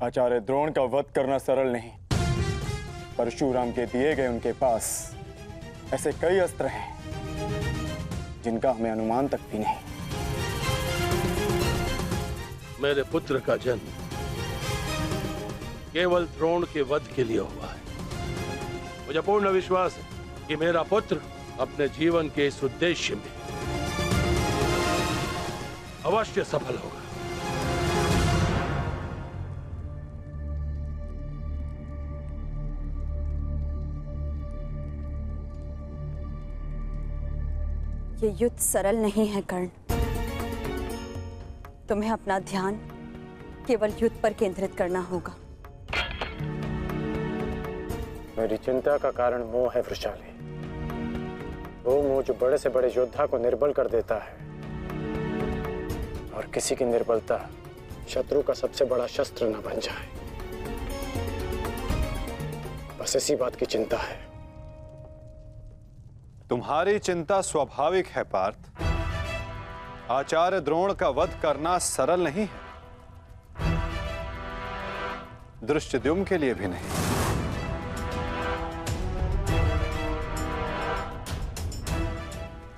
आचार्य द्रोण का वध करना सरल नहीं। परशुराम के दिए गए उनके पास ऐसे कई अस्त्र हैं जिनका हमें अनुमान तक भी नहीं। मेरे पुत्र का जन्म केवल द्रोण के वध के लिए हुआ है। मुझे पूर्ण विश्वास है कि मेरा पुत्र अपने जीवन के इस उद्देश्य में अवश्य सफल होगा। ये युद्ध सरल नहीं है कर्ण। तुम्हें अपना ध्यान केवल युद्ध पर केंद्रित करना होगा। मेरी चिंता का कारण मोह है वृषाली। वो मोह जो बड़े से बड़े योद्धा को निर्बल कर देता है, और किसी की निर्बलता शत्रु का सबसे बड़ा शस्त्र न बन जाए। बस इसी बात की चिंता है। तुम्हारी चिंता स्वाभाविक है पार्थ। आचार्य द्रोण का वध करना सरल नहीं है, धृष्टद्युम्न के लिए भी नहीं।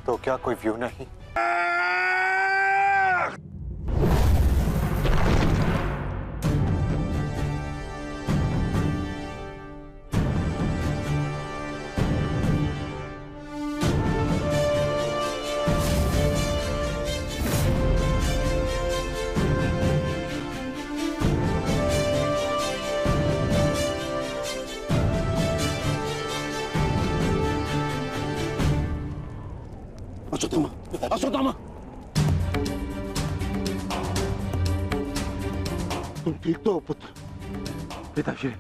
तो क्या कोई व्यू नहीं? अश्वत्थामा, तुम ठीक तो हो पुत्र? पिताश्री,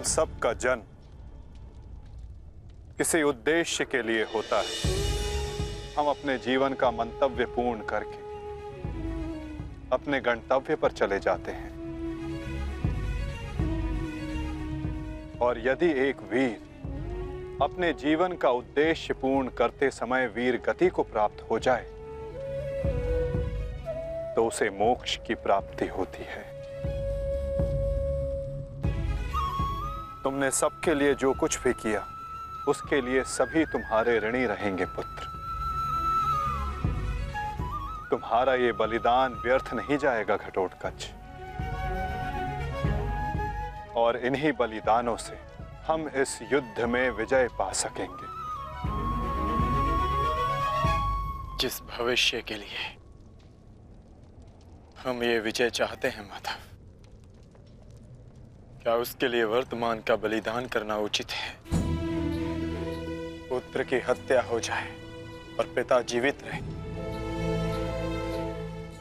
सबका जन्म किसी उद्देश्य के लिए होता है। हम अपने जीवन का मंतव्य पूर्ण करके अपने गंतव्य पर चले जाते हैं। और यदि एक वीर अपने जीवन का उद्देश्य पूर्ण करते समय वीर गति को प्राप्त हो जाए तो उसे मोक्ष की प्राप्ति होती है। तुमने सबके लिए जो कुछ भी किया उसके लिए सभी तुम्हारे ऋणी रहेंगे पुत्र। तुम्हारा ये बलिदान व्यर्थ नहीं जाएगा घटोत्कच। और इन्हीं बलिदानों से हम इस युद्ध में विजय पा सकेंगे। जिस भविष्य के लिए हम ये विजय चाहते हैं माधव, क्या उसके लिए वर्तमान का बलिदान करना उचित है? पुत्र की हत्या हो जाए और पिता जीवित रहे,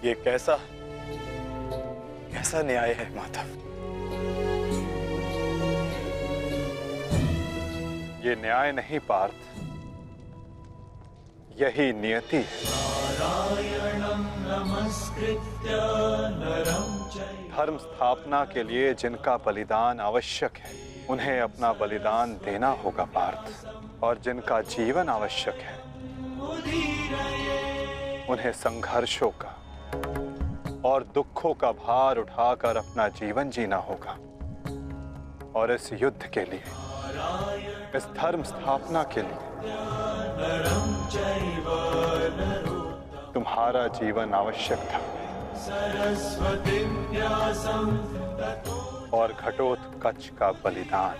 ये कैसा न्याय है माधव? ये न्याय नहीं पार्थ, यही नियति है। धर्म स्थापना के लिए जिनका बलिदान आवश्यक है उन्हें अपना बलिदान देना होगा पार्थ। और जिनका जीवन आवश्यक है उन्हें संघर्षों का और दुखों का भार उठाकर अपना जीवन जीना होगा। और इस युद्ध के लिए, इस धर्म स्थापना के लिए तुम्हारा जीवन आवश्यक था। और घटोत्कच का बलिदान।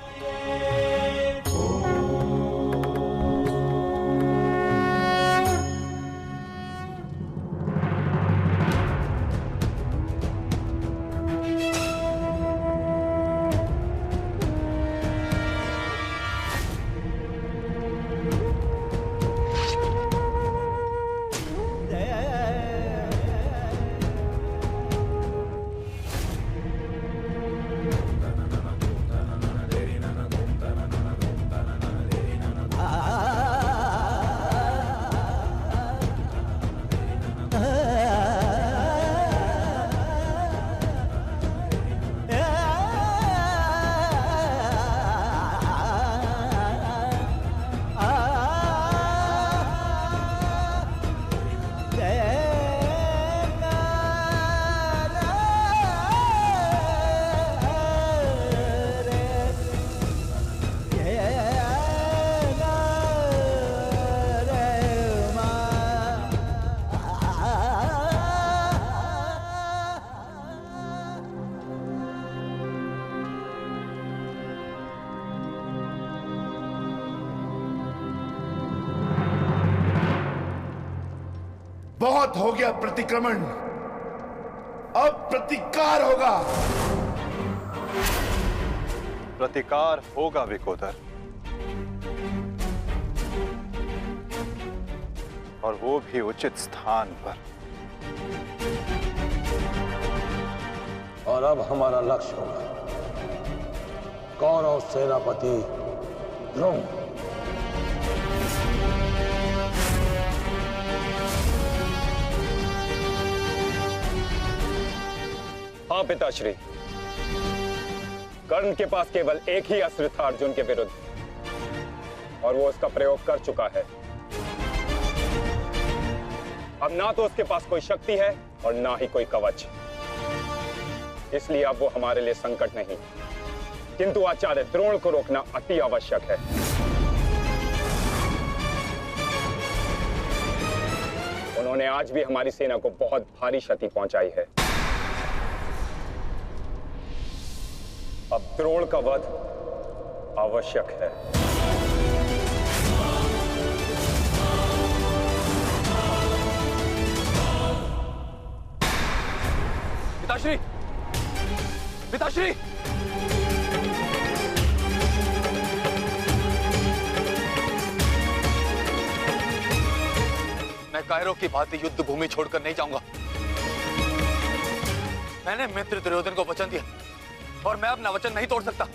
बहुत हो गया प्रतिक्रमण, अब प्रतिकार होगा। प्रतिकार होगा विकोदर, और वो भी उचित स्थान पर। और अब हमारा लक्ष्य होगा कौरव सेनापति द्रोण। हाँ पिताश्री, कर्ण के पास केवल एक ही अस्त्र था अर्जुन के विरुद्ध, और वो उसका प्रयोग कर चुका है। अब ना तो उसके पास कोई शक्ति है और ना ही कोई कवच, इसलिए अब वो हमारे लिए संकट नहीं, किंतु आचार्य द्रोण को रोकना अति आवश्यक है। उन्होंने आज भी हमारी सेना को बहुत भारी क्षति पहुंचाई है। अब द्रोण का वध आवश्यक है। पिताश्री, पिताश्री, मैं कायरों की भांति युद्ध भूमि छोड़कर नहीं जाऊंगा। मैंने मित्र दुर्योधन को वचन दिया और मैं अपना वचन नहीं तोड़ सकता।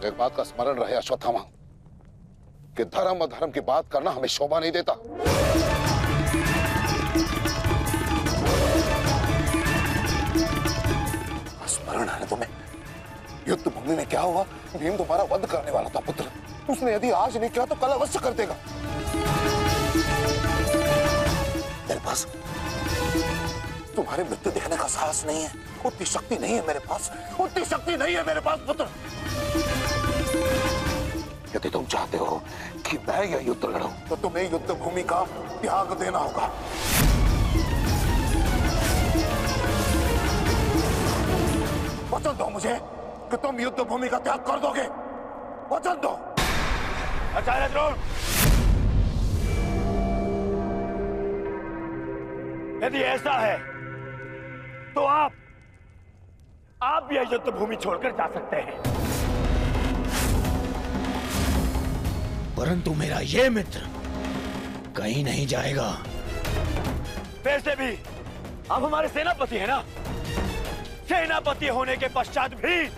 एक बात का स्मरण रहे अश्वत्थामा, कि धर्म और धर्म की बात करना हमें शोभा नहीं देता। स्मरण है तुम्हें, युद्ध भूमि में क्या हुआ? भीम तुम्हारा वध करने वाला था पुत्र, उसने यदि आज नहीं किया तो कल अवश्य कर देगा। मेरे पास तुम्हारे मृत्यु देखने का साहस नहीं है, उतनी शक्ति नहीं है मेरे पास, उतनी शक्ति नहीं है मेरे पास पुत्र। यदि तुम चाहते हो कि मैं यह युद्ध लड़ूं, तो तुम्हें युद्ध भूमि का त्याग देना होगा। वचन दो मुझे कि तुम युद्ध भूमि का त्याग कर दोगे, वचन दो। आचार्य द्रोण, यदि ऐसा है तो आप यह युद्ध भूमि छोड़कर जा सकते हैं, परंतु मेरा ये मित्र कहीं नहीं जाएगा। वैसे भी आप हमारे सेनापति हैं ना, सेनापति होने के पश्चात भी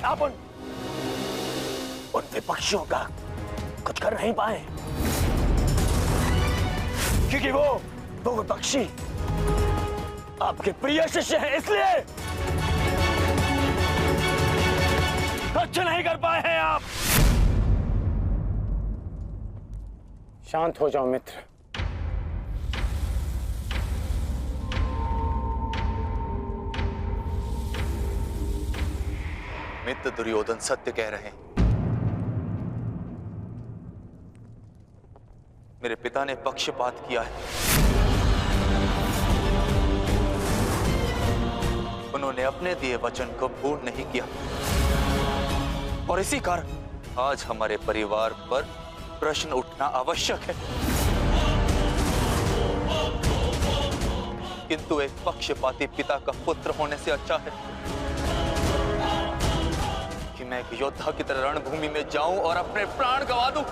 आप उन विपक्षियों का कुछ कर नहीं पाए, क्योंकि वो विपक्षी आपके प्रिय शिष्य हैं, इसलिए कुछ नहीं कर पाए हैं आप। शांत हो जाओ मित्र। मित्र दुर्योधन सत्य कह रहे हैं। मेरे पिता ने पक्षपात किया है। उन्होंने अपने दिए वचन को पूर्ण नहीं किया, और इसी कारण आज हमारे परिवार पर प्रश्न उठना आवश्यक है। किंतु एक पक्षपाती पिता का पुत्र होने से अच्छा है कि मैं एक योद्धा की तरह रणभूमि में जाऊं और अपने प्राण गंवा दूं।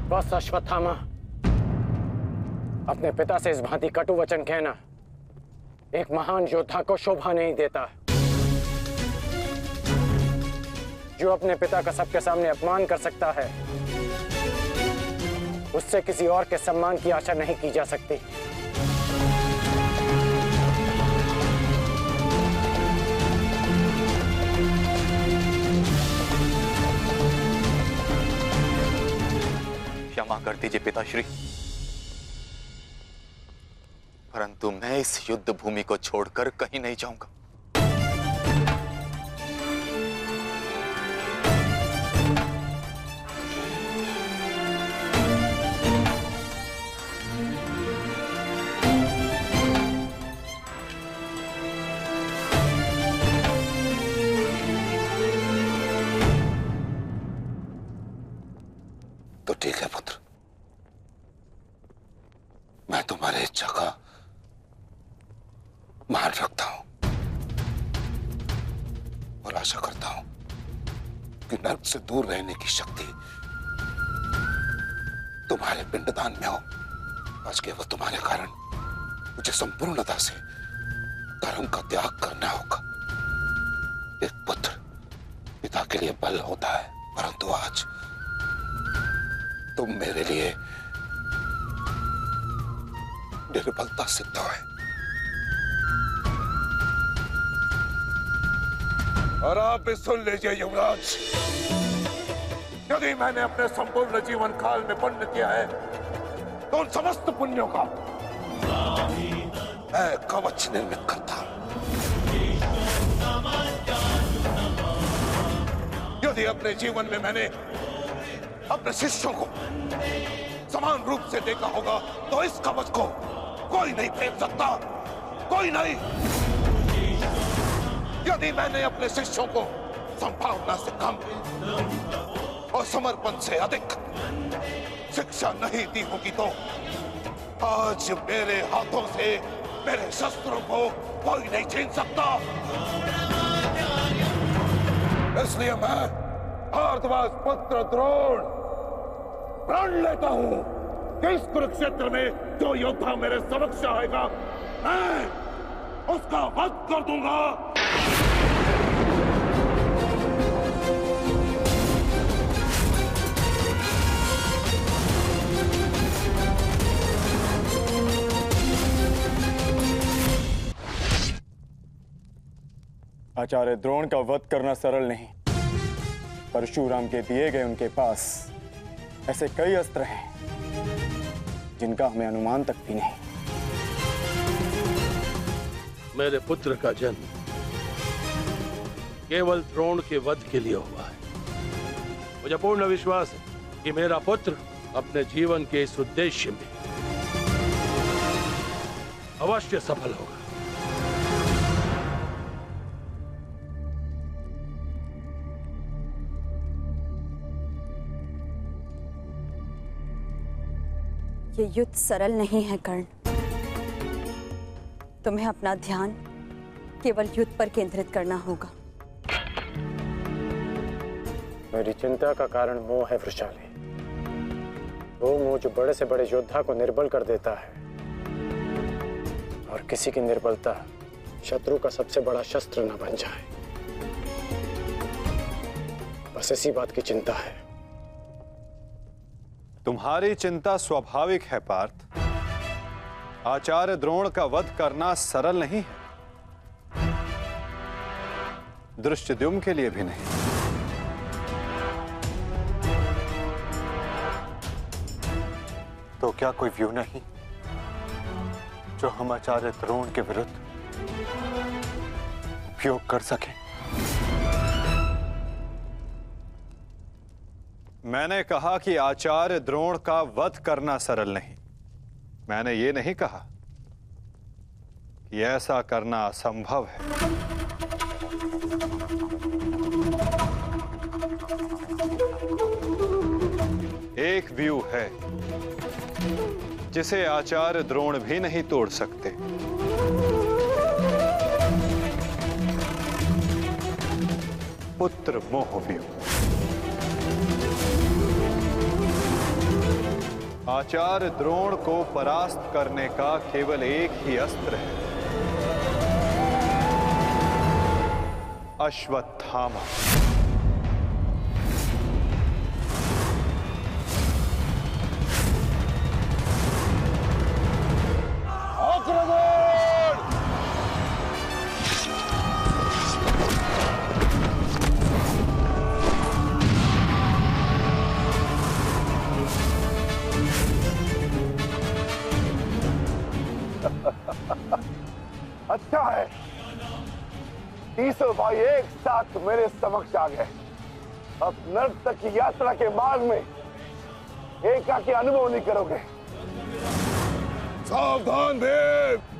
बस अश्वत्थामा, अपने पिता से इस भांति कटु वचन कहना एक महान योद्धा को शोभा नहीं देता। जो अपने पिता का सबके सामने अपमान कर सकता है, उससे किसी और के सम्मान की आशा नहीं की जा सकती। क्षमा कर दीजिए पिताश्री, परंतु मैं इस युद्ध भूमि को छोड़कर कहीं नहीं जाऊंगा। ठीक है पुत्र, मैं तुम्हारी इच्छा का मान रखता हूं और आशा करता हूं कि नर्क से दूर रहने की शक्ति तुम्हारे पिंडदान में हो। आज केवल तुम्हारे कारण मुझे संपूर्णता से धर्म का त्याग करना होगा। एक पुत्र पिता के लिए बल होता है, परंतु आज तुम मेरे लिए निर्बलता सिद्ध हुए। और आप भी सुन लीजिए युवराज, यदि मैंने अपने संपूर्ण जीवन काल में पुण्य किया है तो उन समस्त पुण्यों का मैं कवच निर्मित करता। यदि अपने जीवन में मैंने अपने शिष्यों को समान रूप से देखा होगा तो इस कवच को कोई नहीं फेंक सकता, कोई नहीं। यदि मैंने अपने शिष्यों को संभावना से कम और समर्पण से अधिक शिक्षा नहीं दी होगी तो आज मेरे हाथों से मेरे शस्त्रों को कोई नहीं छीन सकता। इसलिए मैं भारद्वाज पुत्र द्रोण प्रण लेता हूं कि इस कुरुक्षेत्र में जो योद्धा मेरे समक्ष आएगा मैं उसका वध कर दूंगा। आचार्य द्रोण का वध करना सरल नहीं। परशुराम के दिए गए उनके पास ऐसे कई अस्त्र हैं जिनका हमें अनुमान तक भी नहीं। मेरे पुत्र का जन्म केवल द्रोण के वध के लिए हुआ है। मुझे पूर्ण विश्वास है कि मेरा पुत्र अपने जीवन के इस उद्देश्य में अवश्य सफल होगा। ये युद्ध सरल नहीं है कर्ण। तुम्हें अपना ध्यान केवल युद्ध पर केंद्रित करना होगा। मेरी चिंता का कारण मोह है वृषाली। वो मोह जो बड़े से बड़े योद्धा को निर्बल कर देता है, और किसी की निर्बलता शत्रु का सबसे बड़ा शस्त्र न बन जाए। बस इसी बात की चिंता है। तुम्हारी चिंता स्वाभाविक है पार्थ। आचार्य द्रोण का वध करना सरल नहीं है, धृष्टद्युम्न के लिए भी नहीं। तो क्या कोई व्यू नहीं जो हम आचार्य द्रोण के विरुद्ध उपयोग कर सके? मैंने कहा कि आचार्य द्रोण का वध करना सरल नहीं। मैंने ये नहीं कहा कि ऐसा करना असंभव है। एक व्यू है जिसे आचार्य द्रोण भी नहीं तोड़ सकते। पुत्र मोह व्यू। आचार्य द्रोण को परास्त करने का केवल एक ही अस्त्र है, अश्वत्थामा। अच्छा है, तीसों भाई एक साथ मेरे समक्ष आ गए। अब नर्क तक की यात्रा के मार्ग में एकाकी अनुभव नहीं करोगे। सावधान भीम।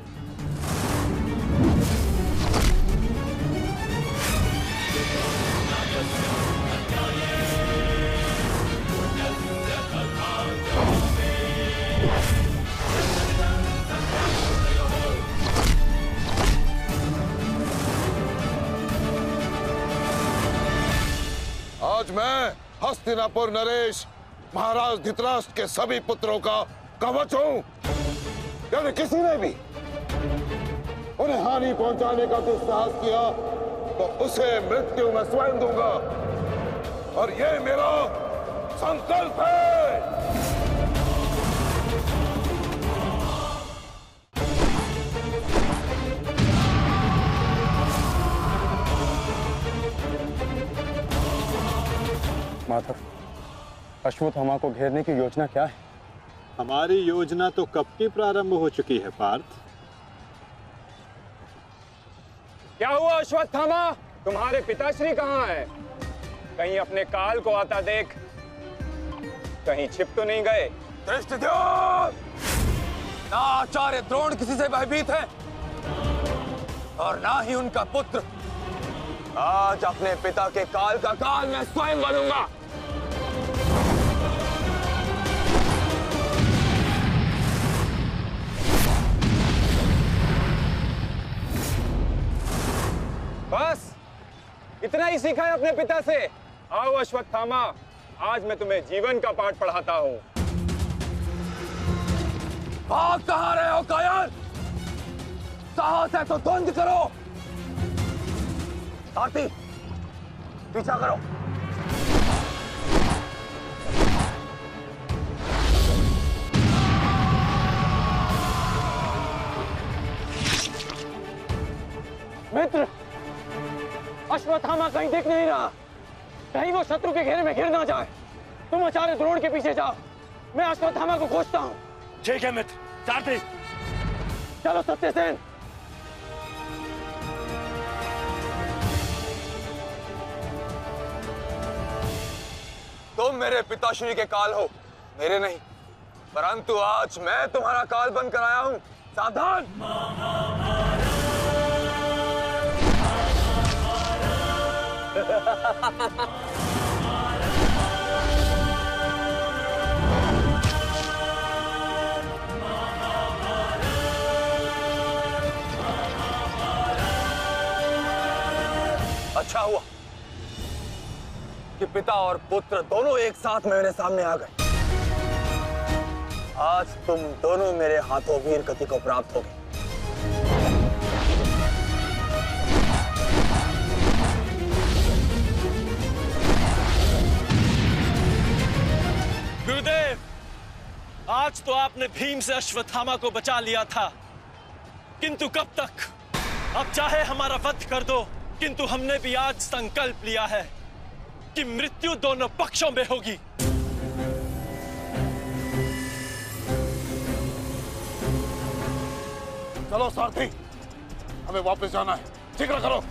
आज मैं हस्तिनापुर नरेश महाराज धृतराष्ट्र के सभी पुत्रों का कवच हूं। यदि किसी ने भी उन्हें हानि पहुंचाने का दुस्साहस किया तो उसे मृत्यु मैं स्वयं दूंगा, और ये मेरा संकल्प है। माधव, अश्वत्थामा को घेरने की योजना क्या है? हमारी योजना तो कब की प्रारंभ हो चुकी है पार्थ। क्या हुआ अश्वत्थामा? तुम्हारे पिताश्री कहाँ हैं? कहीं अपने काल को आता देख, कहीं छिप तो नहीं गए? धृष्टद्युम्न, ना आचार्य द्रोण किसी से भयभीत है और ना ही उनका पुत्र। आज अपने पिता के काल का काल मैं स्वयं बनूंगा। बस इतना ही सीखा है अपने पिता से? आओ अश्वत्थामा, आज मैं तुम्हें जीवन का पाठ पढ़ाता हूँ। भाग कहाँ रहे हो कायर? साहस है तो द्वंद्व करो। सारथी, पीछा करो। मित्र, अश्वत्थामा कहीं दिख नहीं रहा। कहीं वो शत्रु के घेरे में गिर ना जाए। तुम आचार्य द्रोण के पीछे जाओ, मैं अश्वत्थामा को खोजता हूँ। ठीक है मित्र। सारथी, चलो सत्यसेन। तुम मेरे पिताश्री के काल हो, मेरे नहीं। परंतु आज मैं तुम्हारा काल बनकर आया हूं। सावधान। अच्छा हुआ कि पिता और पुत्र दोनों एक साथ मेरे सामने आ गए। आज तुम दोनों मेरे हाथों वीर गति को प्राप्त होगे। गुरुदेव, आज तो आपने भीम से अश्वत्थामा को बचा लिया था, किंतु कब तक? अब चाहे हमारा वध कर दो, किंतु हमने भी आज संकल्प लिया है कि मृत्यु दोनों पक्षों में होगी। चलो सारथी, हमें वापस जाना है। जिक्र करो।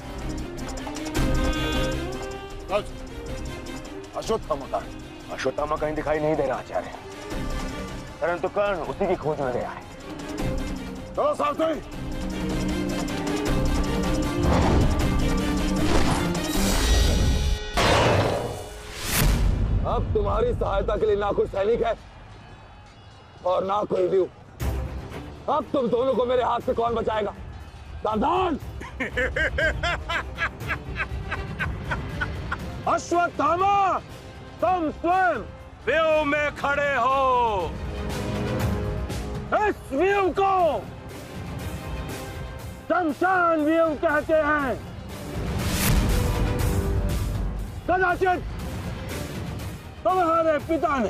अश्वत्थामा का अश्वत्थामा कहीं दिखाई नहीं दे रहा आचार्य, परंतु कर्ण उसी की खोज में गया है। चलो सारथी। अब तुम्हारी सहायता के लिए ना कोई सैनिक है और ना कोई व्यू। अब तुम दोनों को मेरे हाथ से कौन बचाएगा? सावधान। अश्वत्थामा, तुम स्वयं व्यू में खड़े हो। इस व्यू को शमशान व्यू कहते हैं। कदाचित तुम्हारे पिता ने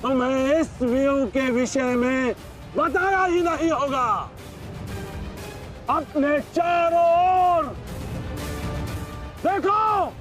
तुम्हें इस व्यू के विषय में बताया ही नहीं होगा। अपने चारों ओर देखो।